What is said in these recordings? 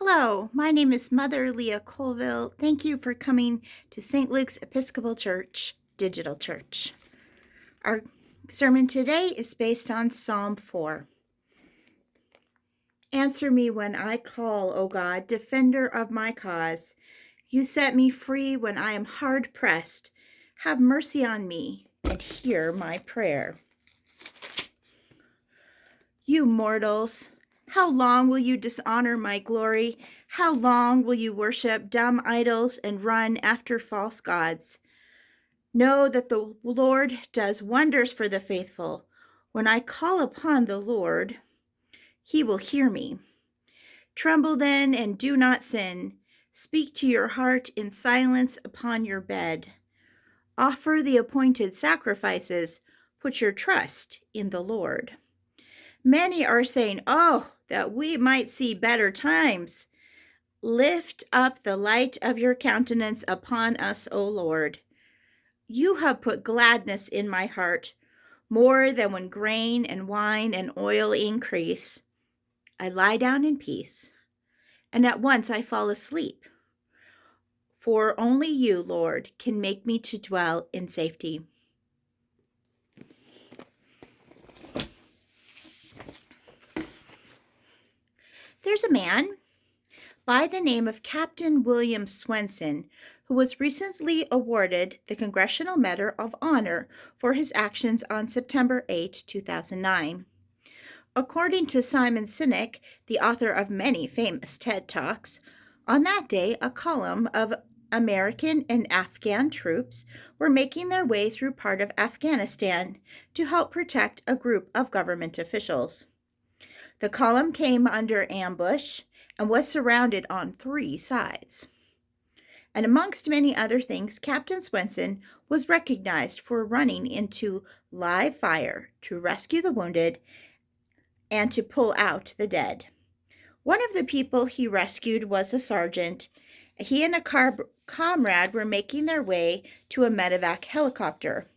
Hello, my name is Mother Leah Colville. Thank you for coming to St. Luke's Episcopal Church, Digital Church. Our sermon today is based on Psalm 4. Answer me when I call, O God, defender of my cause. You set me free when I am hard pressed. Have mercy on me and hear my prayer. You mortals, how long will you dishonor my glory? How long will you worship dumb idols and run after false gods? Know that the Lord does wonders for the faithful. When I call upon the Lord, he will hear me. Tremble then and do not sin. Speak to your heart in silence upon your bed. Offer the appointed sacrifices. Put your trust in the Lord. Many are saying, "Oh, that we might see better times." Lift up the light of your countenance upon us, O Lord. You have put gladness in my heart, more than when grain and wine and oil increase. I lie down in peace, and at once I fall asleep. For only you, Lord, can make me to dwell in safety. There's a man by the name of Captain William Swenson, who was recently awarded the Congressional Medal of Honor for his actions on September 8, 2009. According to Simon Sinek, the author of many famous TED Talks, on that day a column of American and Afghan troops were making their way through part of Afghanistan to help protect a group of government officials. The column came under ambush and was surrounded on 3 sides. And amongst many other things, Captain Swenson was recognized for running into live fire to rescue the wounded and to pull out the dead. One of the people he rescued was a sergeant. He and a comrade were making their way to a medevac helicopter.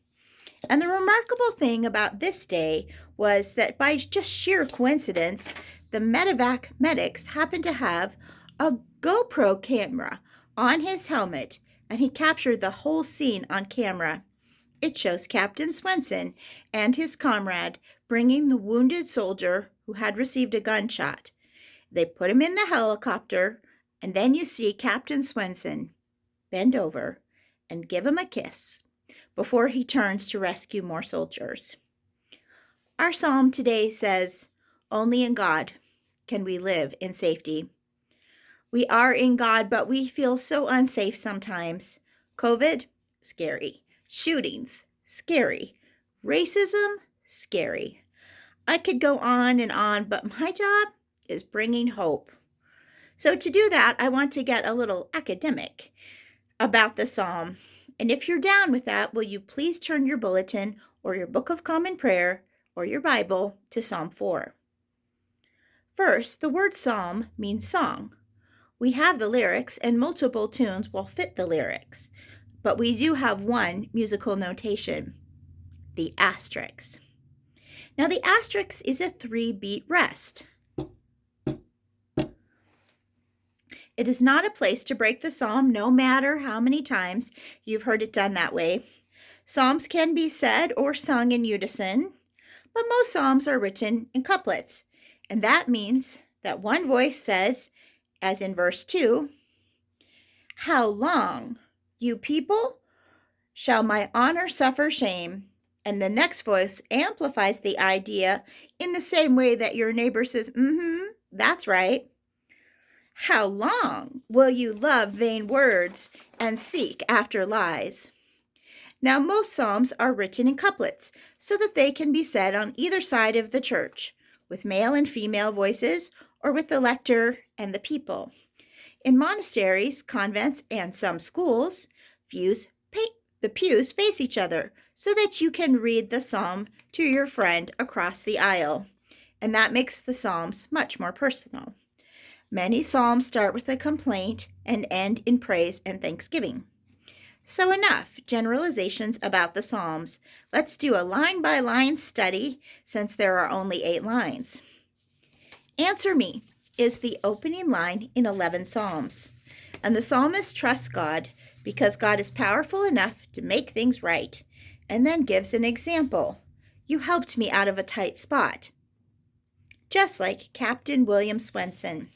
And the remarkable thing about this day was that by just sheer coincidence, the medevac medics happened to have a GoPro camera on his helmet, and he captured the whole scene on camera. It shows Captain Swenson and his comrade bringing the wounded soldier who had received a gunshot. They put him in the helicopter, and then you see Captain Swenson bend over and give him a kiss before he turns to rescue more soldiers. Our psalm today says, "Only in God can we live in safety." We are in God, but we feel so unsafe sometimes. COVID, scary. Shootings, scary. Racism, scary. I could go on and on, but my job is bringing hope. So to do that, I want to get a little academic about the psalm. And if you're down with that, will you please turn your bulletin or your Book of Common Prayer or your Bible to Psalm 4. First, the word psalm means song. We have the lyrics, and multiple tunes will fit the lyrics, but we do have one musical notation, the asterisk. Now, the asterisk is a 3-beat rest. It is not a place to break the psalm, no matter how many times you've heard it done that way. Psalms can be said or sung in unison, but most psalms are written in couplets, and that means that one voice says, as in verse 2, "How long, you people, shall my honor suffer shame?" And the next voice amplifies the idea in the same way that your neighbor says, that's right. "How long will you love vain words and seek after lies?" Now, most psalms are written in couplets so that they can be said on either side of the church, with male and female voices, or with the lector and the people. In monasteries, convents, and some schools, the pews face each other so that you can read the psalm to your friend across the aisle, and that makes the psalms much more personal. Many psalms start with a complaint and end in praise and thanksgiving. So enough generalizations about the psalms. Let's do a line-by-line study since there are only 8 lines. Answer me is the opening line in 11 Psalms. And the psalmist trusts God because God is powerful enough to make things right, and then gives an example. You helped me out of a tight spot. Just like Captain William Swenson.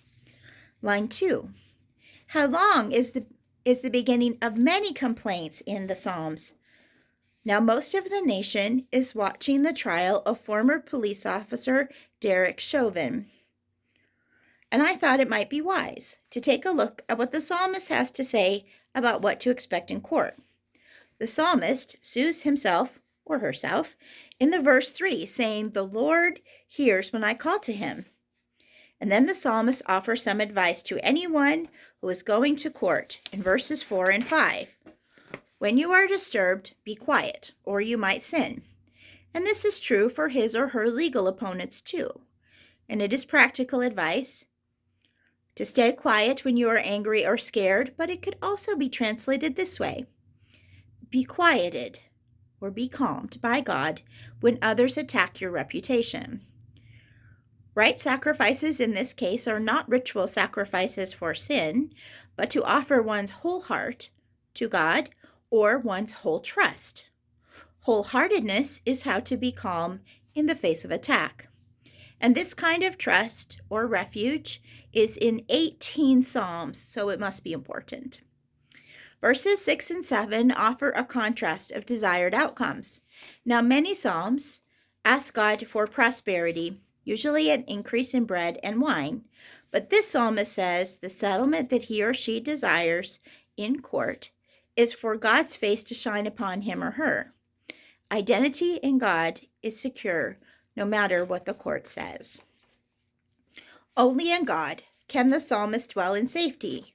Line 2. How long is the beginning of many complaints in the Psalms. Now most of the nation is watching the trial of former police officer Derek Chauvin. And I thought it might be wise to take a look at what the psalmist has to say about what to expect in court. The psalmist sues himself or herself in the verse 3, saying, "The Lord hears when I call to him." And then the psalmist offers some advice to anyone who is going to court in verses 4 and 5. When you are disturbed, be quiet, or you might sin. And this is true for his or her legal opponents too. And it is practical advice to stay quiet when you are angry or scared, but it could also be translated this way. Be quieted or be calmed by God when others attack your reputation. Right sacrifices in this case are not ritual sacrifices for sin, but to offer one's whole heart to God or one's whole trust. Wholeheartedness is how to be calm in the face of attack. And this kind of trust or refuge is in 18 Psalms, so it must be important. Verses 6 and 7 offer a contrast of desired outcomes. Now, many Psalms ask God for prosperity, usually an increase in bread and wine. But this psalmist says the settlement that he or she desires in court is for God's face to shine upon him or her. Identity in God is secure no matter what the court says. Only in God can the psalmist dwell in safety,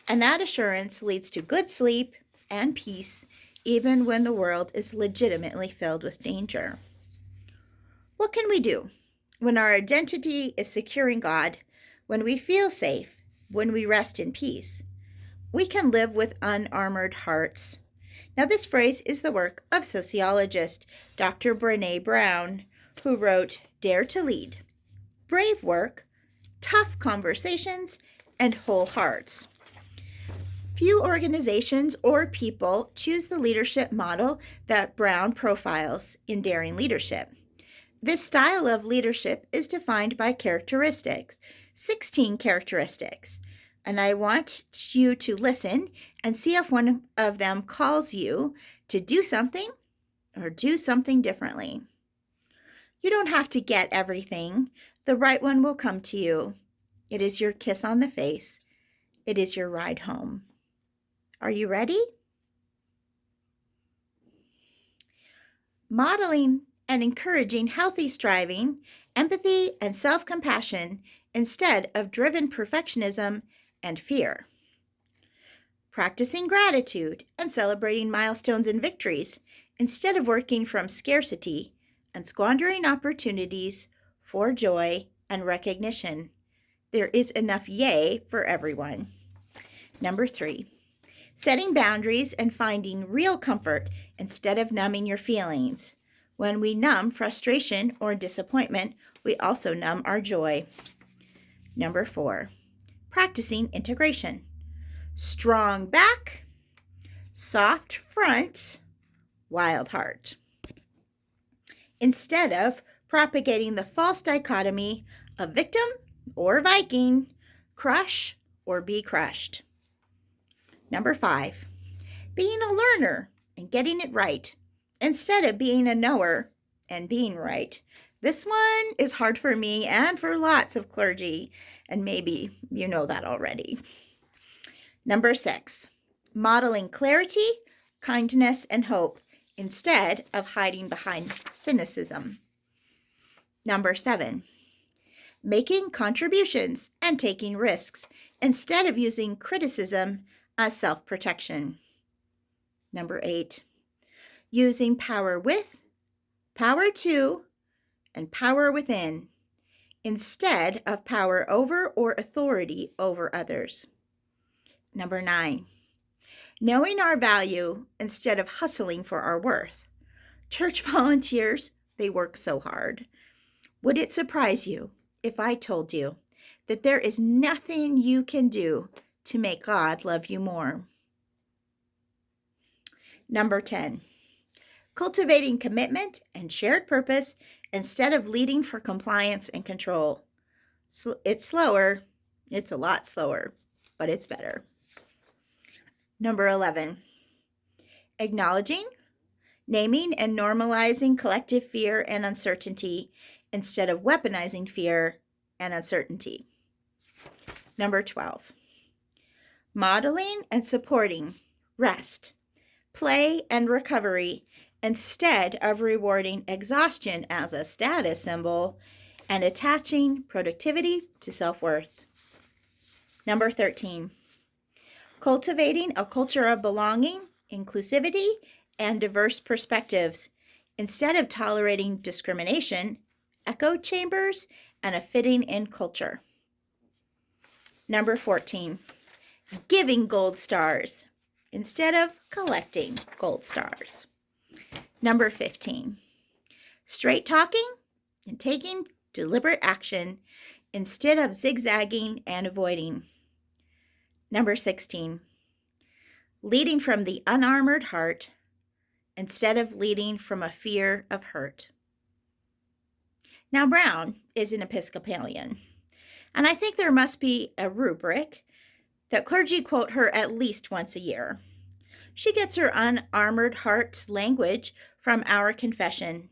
and that assurance leads to good sleep and peace even when the world is legitimately filled with danger. What can we do when our identity is secure in God, when we feel safe, when we rest in peace? We can live with unarmored hearts. Now, this phrase is the work of sociologist Dr. Brené Brown, who wrote Dare to Lead, Brave Work, Tough Conversations, and Whole Hearts. Few organizations or people choose the leadership model that Brown profiles in Daring Leadership. This style of leadership is defined by characteristics, 16 characteristics. And I want you to listen and see if one of them calls you to do something or do something differently. You don't have to get everything. The right one will come to you. It is your kiss on the face. It is your ride home. Are you ready? Modeling and encouraging healthy striving, empathy, and self-compassion instead of driven perfectionism and fear. Practicing gratitude and celebrating milestones and victories instead of working from scarcity and squandering opportunities for joy and recognition. There is enough yay for everyone. Number 3, setting boundaries and finding real comfort instead of numbing your feelings. When we numb frustration or disappointment, we also numb our joy. Number 4, practicing integration. Strong back, soft front, wild heart. Instead of propagating the false dichotomy of victim or Viking, crush or be crushed. Number 5, being a learner and getting it right instead of being a knower and being right. This one is hard for me and for lots of clergy, and maybe you know that already. Number 6, modeling clarity, kindness, and hope instead of hiding behind cynicism. Number 7, making contributions and taking risks instead of using criticism as self-protection. Number 8, using power with, power to, and power within instead of power over or authority over others. Number 9, knowing our value instead of hustling for our worth. Church volunteers, they work so hard. Would it surprise you if I told you that there is nothing you can do to make God love you more. Number 10, cultivating commitment and shared purpose instead of leading for compliance and control. It's slower. It's a lot slower, but it's better. Number 11, acknowledging, naming, and normalizing collective fear and uncertainty instead of weaponizing fear and uncertainty. Number 12, modeling and supporting rest, play, and recovery instead of rewarding exhaustion as a status symbol and attaching productivity to self-worth. Number 13, cultivating a culture of belonging, inclusivity, and diverse perspectives instead of tolerating discrimination, echo chambers, and a fitting in culture. Number 14, giving gold stars instead of collecting gold stars. Number 15, straight talking and taking deliberate action instead of zigzagging and avoiding. Number 16, leading from the unarmored heart instead of leading from a fear of hurt. Now, Brown is an Episcopalian, and I think there must be a rubric that clergy quote her at least once a year. She gets her unarmored heart language from our confession.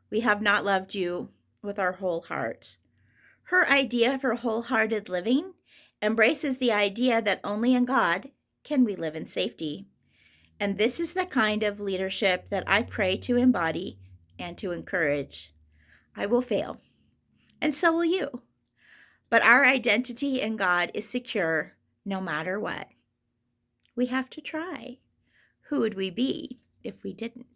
We have not loved you with our whole heart. Her idea for wholehearted living embraces the idea that only in God can we live in safety. And this is the kind of leadership that I pray to embody and to encourage. I will fail, and so will you. But our identity in God is secure no matter what. We have to try. Who would we be if we didn't?